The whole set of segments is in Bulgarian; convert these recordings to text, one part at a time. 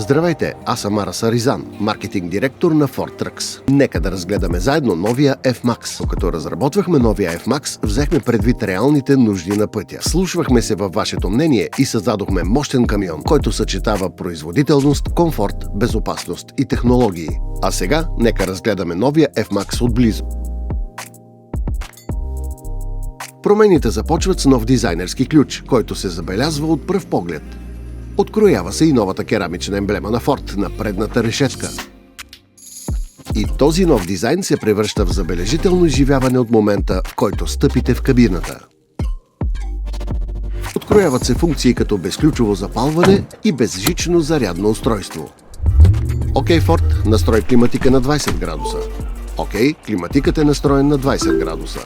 Здравейте, аз съм Арас Аризан, маркетинг директор на Ford Trucks. Нека да разгледаме заедно новия F-Max. Докато разработвахме новия F-Max, взехме предвид реалните нужди на пътя. Слушвахме се във вашето мнение и създадохме мощен камион, който съчетава производителност, комфорт, безопасност и технологии. А сега нека разгледаме новия F-Max отблизо. Промените започват с нов дизайнерски ключ, който се забелязва от пръв поглед. Откроява се и новата керамична емблема на Ford на предната решетка. И този нов дизайн се превръща в забележително изживяване от момента, в който стъпите в кабината. Открояват се функции като безключово запалване и безжично зарядно устройство. Окей, Ford, настрой климатика на 20 градуса. Окей, климатикът е настроен на 20 градуса.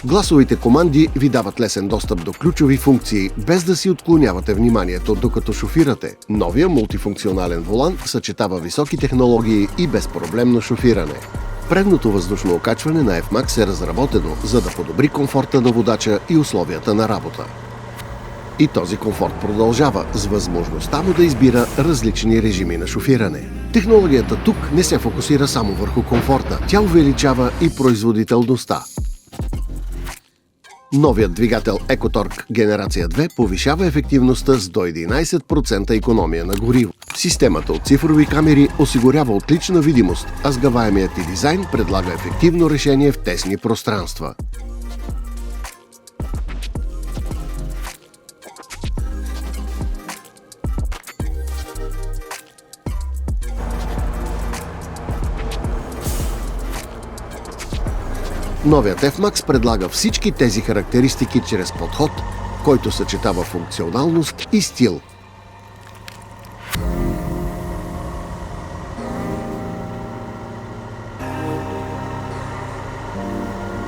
Гласовите команди ви дават лесен достъп до ключови функции, без да си отклонявате вниманието, докато шофирате. Новия мултифункционален волан съчетава високи технологии и безпроблемно шофиране. Предното въздушно окачване на F-Max е разработено, за да подобри комфорта на водача и условията на работа. И този комфорт продължава с възможността му да избира различни режими на шофиране. Технологията тук не се фокусира само върху комфорта, тя увеличава и производителността. Новият двигател EcoTorque генерация 2 повишава ефективността с до 11% икономия на гориво. Системата от цифрови камери осигурява отлична видимост, а сгъваемият и дизайн предлага ефективно решение в тесни пространства. Новият F-Max предлага всички тези характеристики чрез подход, който съчетава функционалност и стил.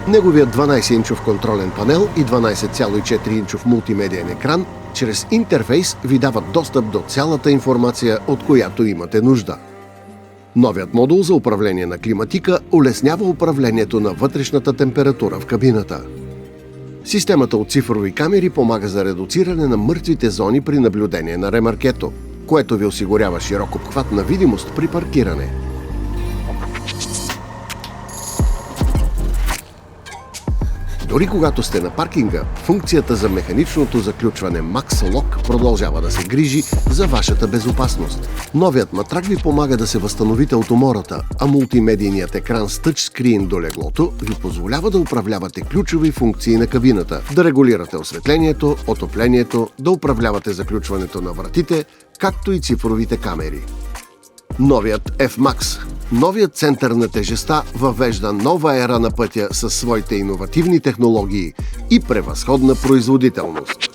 Неговият 12-инчов контролен панел и 12,4-инчов мултимедиен екран чрез интерфейс ви дават достъп до цялата информация, от която имате нужда. Новият модул за управление на климатика улеснява управлението на вътрешната температура в кабината. Системата от цифрови камери помага за редуциране на мъртвите зони при наблюдение на ремаркето, което ви осигурява широк обхват на видимост при паркиране. Дори когато сте на паркинга, функцията за механичното заключване Max Lock продължава да се грижи за вашата безопасност. Новият матрак ви помага да се възстановите от умората, а мултимедийният екран с тъчскрийн до леглото ви позволява да управлявате ключови функции на кабината, да регулирате осветлението, отоплението, да управлявате заключването на вратите, както и цифровите камери. Новият F-Max. Новият център на тежестта въвежда нова ера на пътя със своите иновативни технологии и превъзходна производителност.